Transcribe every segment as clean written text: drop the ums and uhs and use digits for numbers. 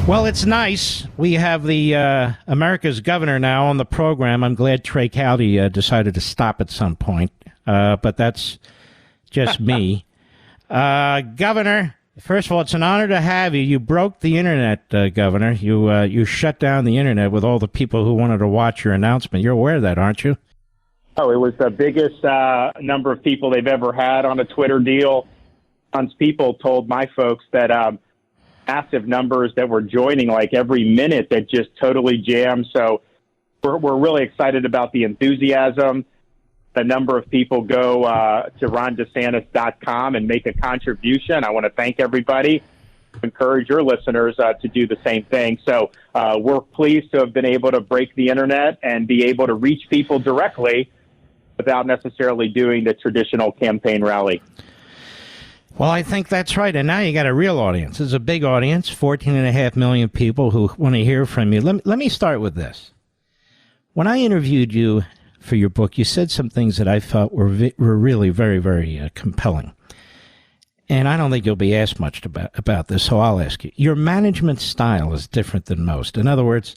Well, it's nice. We have the America's governor now on the program. I'm glad Trey Cowdy decided to stop at some point, but that's just me. Governor, first of all, it's an honor to have you. You broke the internet, Governor. You shut down the internet with all the people who wanted to watch your announcement. You're aware of that, aren't you? Oh, it was the biggest number of people they've ever had on a Twitter deal. Tons of people told my folks that massive numbers that were joining like every minute that just totally jammed. So we're really excited about the enthusiasm. The number of people go to rondesantis.com and make a contribution. I want to thank everybody. Encourage your listeners to do the same thing. So we're pleased to have been able to break the internet and be able to reach people directly without necessarily doing the traditional campaign rally. Well, I think that's right. And now you got a real audience. It's a big audience, 14.5 million people who want to hear from you. Let me start with this. When I interviewed you for your book, you said some things that I felt were really very, very compelling. And I don't think you'll be asked much about this, so I'll ask you. Your management style is different than most. In other words,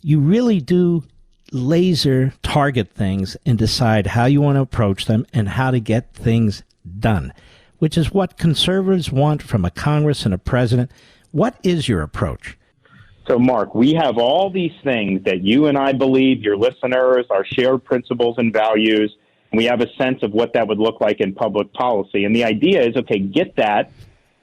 you really do laser target things and decide how you want to approach them and how to get things done, which is what conservatives want from a Congress and a president. What is your approach? So, Mark, we have all these things that you and I believe, your listeners, our shared principles and values. And we have a sense of what that would look like in public policy. And the idea is, okay, get that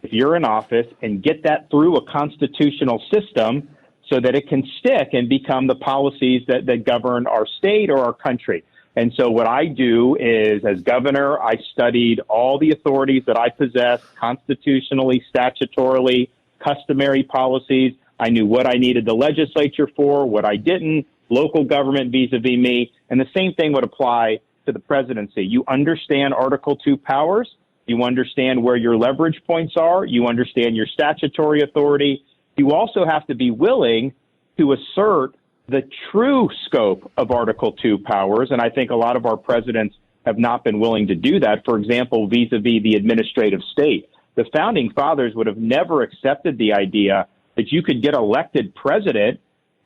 if you're in office and get that through a constitutional system so that it can stick and become the policies that govern our state or our country. And so what I do is, as governor, I studied all the authorities that I possess constitutionally, statutorily, customary policies. I knew what I needed the legislature for, what I didn't, local government vis-a-vis me. And the same thing would apply to the presidency. You understand Article 2 powers. You understand where your leverage points are. You understand your statutory authority. You also have to be willing to assert the true scope of Article 2 powers, and I think a lot of our presidents have not been willing to do that, for example, vis-a-vis the administrative state. The Founding Fathers would have never accepted the idea that you could get elected president,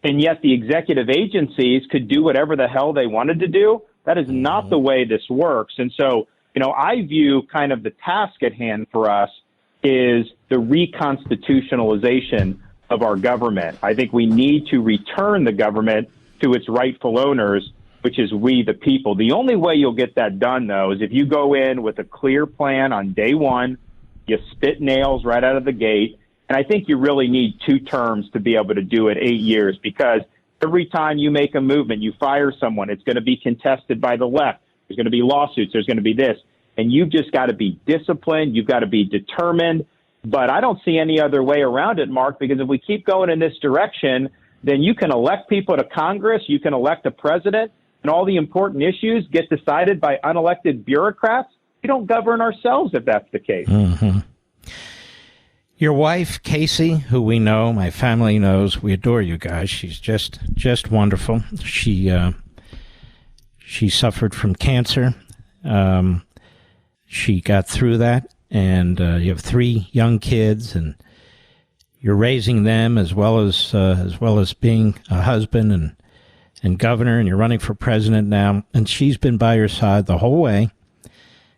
and yet the executive agencies could do whatever the hell they wanted to do. That is not the way this works. And so, I view kind of the task at hand for us is the reconstitutionalization of our government. I think we need to return the government to its rightful owners, which is we, the people. The only way you'll get that done, though, is if you go in with a clear plan on day one, you spit nails right out of the gate. And I think you really need 2 terms to be able to do it, 8 years, because every time you make a movement, you fire someone, it's going to be contested by the left. There's going to be lawsuits. There's going to be this. And you've just got to be disciplined. You've got to be determined. But I don't see any other way around it, Mark, because if we keep going in this direction, then you can elect people to Congress, you can elect a president, and all the important issues get decided by unelected bureaucrats. We don't govern ourselves if that's the case. Mm-hmm. Your wife, Casey, who we know, my family knows, we adore you guys. She's just wonderful. She suffered from cancer. She got through that. And you have 3 young kids, and you're raising them as well as being a husband and governor, and you're running for president now. And she's been by your side the whole way.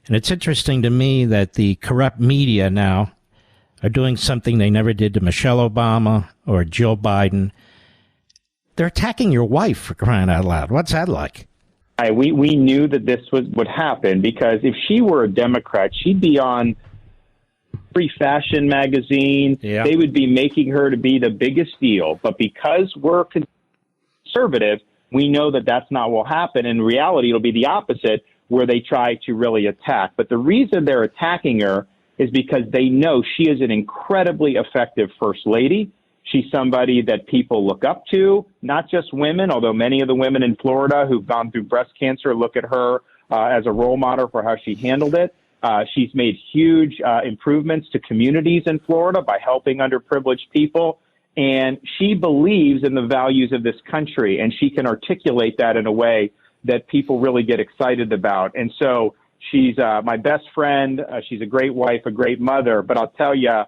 And it's interesting to me that the corrupt media now are doing something they never did to Michelle Obama or Jill Biden. They're attacking your wife, for crying out loud. What's that like? We knew that this would happen, because if she were a Democrat, she'd be on every fashion magazine. Yeah. They would be making her to be the biggest deal. But because we're conservative, we know that that's not what will happen. In reality, it'll be the opposite, where they try to really attack. But the reason they're attacking her is because they know she is an incredibly effective first lady. She's somebody that people look up to, not just women, although many of the women in Florida who've gone through breast cancer look at her as a role model for how she handled it. She's made huge improvements to communities in Florida by helping underprivileged people. And she believes in the values of this country, and she can articulate that in a way that people really get excited about. And so she's my best friend. She's a great wife, a great mother. But I'll tell you,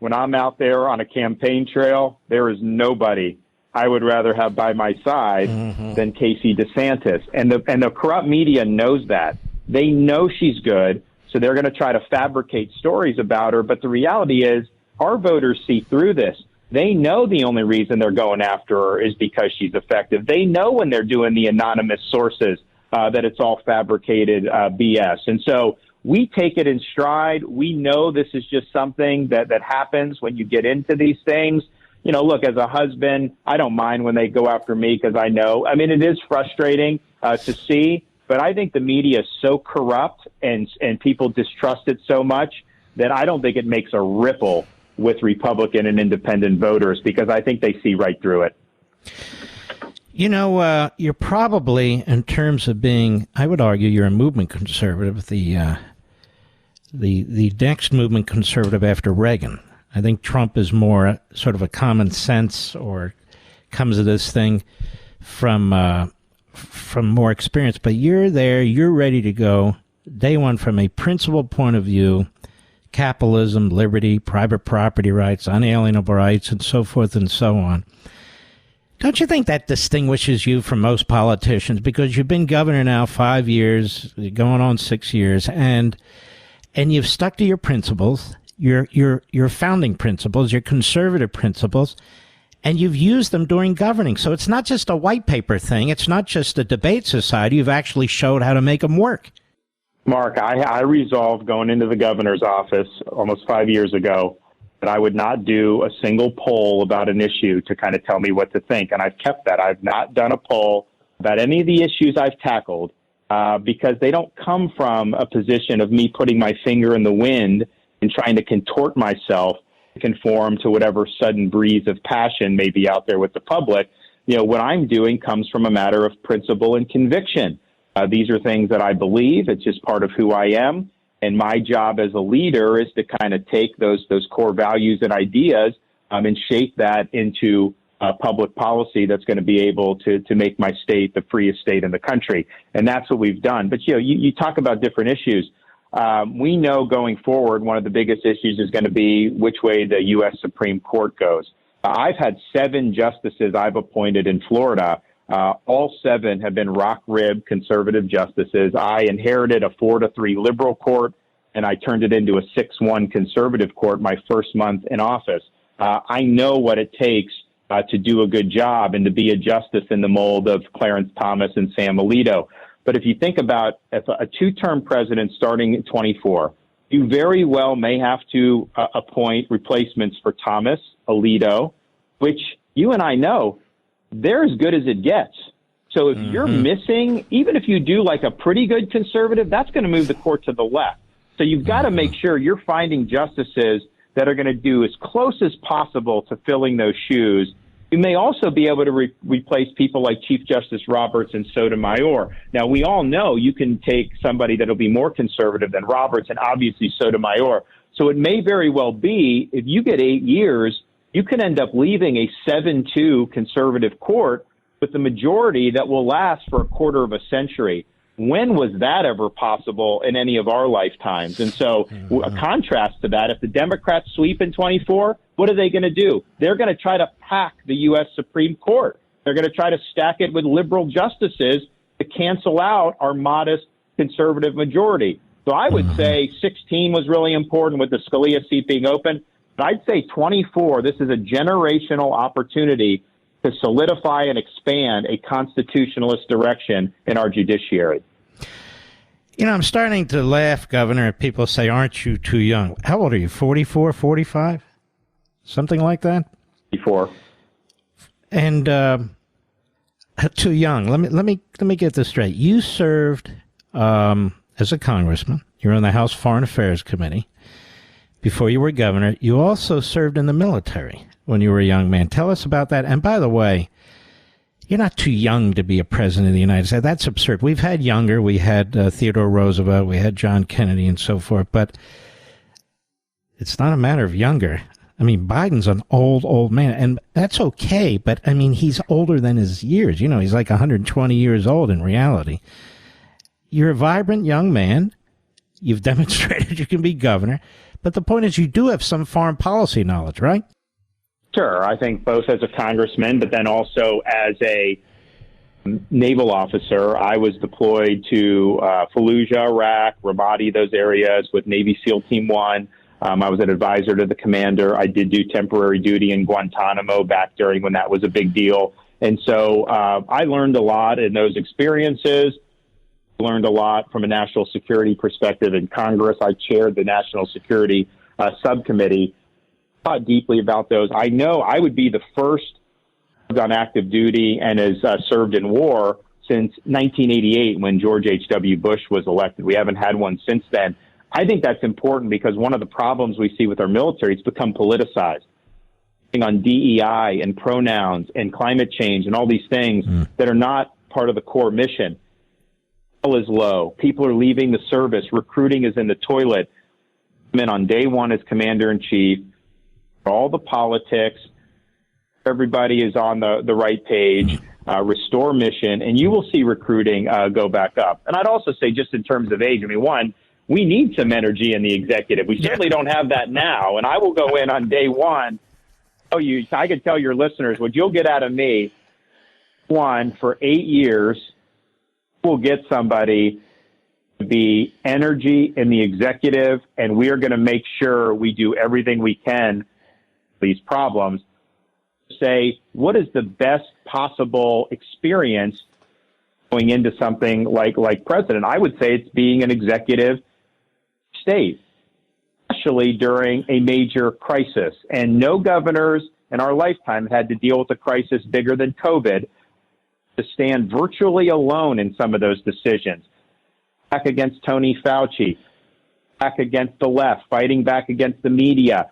when I'm out there on a campaign trail, there is nobody I would rather have by my side than Casey DeSantis. And the corrupt media knows that. They know she's good, so they're going to try to fabricate stories about her. But the reality is our voters see through this. They know the only reason they're going after her is because she's effective. They know when they're doing the anonymous sources that it's all fabricated BS. And so we take it in stride. We know this is just something that happens when you get into these things. You know, look, as a husband, I don't mind when they go after me because I know. I mean, it is frustrating to see, but I think the media is so corrupt and people distrust it so much that I don't think it makes a ripple with Republican and independent voters because I think they see right through it. You know, you're probably, in terms of being, I would argue, you're a movement conservative, the next movement conservative after Reagan. I think Trump is more sort of a common sense or comes to this thing from more experience. But you're there, you're ready to go day one from a principled point of view, capitalism, liberty, private property rights, unalienable rights, and so forth and so on. Don't you think that distinguishes you from most politicians? Because you've been governor now 5 years, going on 6 years, and you've stuck to your principles, your founding principles, your conservative principles, and you've used them during governing. So it's not just a white paper thing. It's not just a debate society. You've actually showed how to make them work. Mark, I resolved going into the governor's office almost 5 years ago that I would not do a single poll about an issue to kind of tell me what to think. And I've kept that. I've not done a poll about any of the issues I've tackled because they don't come from a position of me putting my finger in the wind and trying to contort myself to conform to whatever sudden breeze of passion may be out there with the public. You know, what I'm doing comes from a matter of principle and conviction. These are things that I believe. It's just part of who I am. And my job as a leader is to kind of take those core values and ideas and shape that into public policy that's going to be able to make my state the freest state in the country. And that's what we've done. But, you know, you talk about different issues. We know going forward, one of the biggest issues is going to be which way the U.S. Supreme Court goes. I've had 7 justices I've appointed in Florida. All 7 have been rock-ribbed conservative justices. I inherited a 4-3 liberal court, and I turned it into a 6-1 conservative court my first month in office. I know what it takes to do a good job and to be a justice in the mold of Clarence Thomas and Sam Alito. But if you think about if a 2-term president starting in 24, you very well may have to appoint replacements for Thomas, Alito, which you and I know they're as good as it gets. So if you're missing, even if you do like a pretty good conservative, that's going to move the court to the left. So you've got to make sure you're finding justices that are going to do as close as possible to filling those shoes. You may also be able to replace people like Chief Justice Roberts and Sotomayor. Now, we all know you can take somebody that'll be more conservative than Roberts and obviously Sotomayor. So it may very well be if you get 8 years, you can end up leaving a 7-2 conservative court with the majority that will last for a quarter of a century. When was that ever possible in any of our lifetimes? And so a contrast to that, if the Democrats sweep in 24, what are they going to do? They're going to try to pack the U.S. Supreme Court. They're going to try to stack it with liberal justices to cancel out our modest conservative majority. So I would say 16 was really important with the Scalia seat being open. But I'd say 24, this is a generational opportunity to solidify and expand a constitutionalist direction in our judiciary. You know, I'm starting to laugh, Governor, if people say, aren't you too young? How old are you, 44, 45? Something like that? 44. And too young. Let me get this straight. You served as a congressman. You were on the House Foreign Affairs Committee. Before you were governor, you also served in the military when you were a young man. Tell us about that. And by the way, you're not too young to be a president of the United States. That's absurd. We've had younger. We had Theodore Roosevelt. We had John Kennedy and so forth. But it's not a matter of younger. I mean, Biden's an old man. And that's okay. But, I mean, he's older than his years. You know, he's like 120 years old in reality. You're a vibrant young man. You've demonstrated you can be governor. But the point is you do have some foreign policy knowledge, right? Sure. I think both as a congressman, but then also as a naval officer. I was deployed to Fallujah, Iraq, Ramadi, those areas with Navy SEAL Team 1. I was an advisor to the commander. I did do temporary duty in Guantanamo back during when that was a big deal. And so I learned a lot in those experiences, learned a lot from a national security perspective in Congress. I chaired the National Security Subcommittee, thought deeply about those. I know I would be the first on active duty and has served in war since 1988 when George H.W. Bush was elected. We haven't had one since then. I think that's important because one of the problems we see with our military, it's become politicized on DEI and pronouns and climate change and all these things that are not part of the core mission. Is low. People are leaving the service. Recruiting is in the toilet. And on day one as commander in chief, all the politics, everybody is on the right page, restore mission, and you will see recruiting go back up. And I'd also say just in terms of age, I mean, one, we need some energy in the executive. We certainly don't have that now. And I will go in on day one. I could tell your listeners what you'll get out of me. One, for 8 years, we'll get somebody to be energy in the executive, and we are going to make sure we do everything we can these problems. Say, what is the best possible experience going into something like president? I would say it's being an executive state, especially during a major crisis. And no governors in our lifetime had to deal with a crisis bigger than COVID, to stand virtually alone in some of those decisions. Back against Tony Fauci, back against the left, fighting back against the media,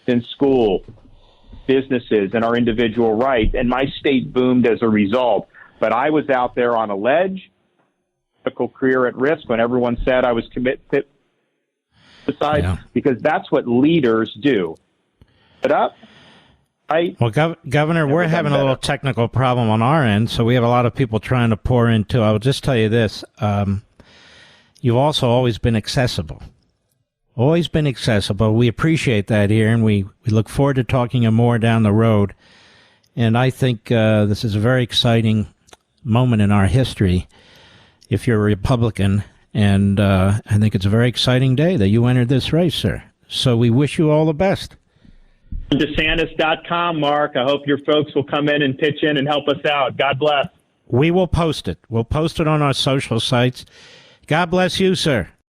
in school, businesses, and our individual rights. And my state boomed as a result. But I was out there on a ledge, political career at risk when everyone said I was committed to side, because that's what leaders do. Put up. Well, Governor, we're having a little technical problem on our end, so we have a lot of people trying to pour into. I will just tell you this. You've also always been accessible. Always been accessible. We appreciate that here, and we look forward to talking more down the road. And I think this is a very exciting moment in our history if you're a Republican, and I think it's a very exciting day that you entered this race, sir. So we wish you all the best. DeSantis.com, Mark. I hope your folks will come in and pitch in and help us out. God bless. We will post it. We'll post it on our social sites. God bless you, sir.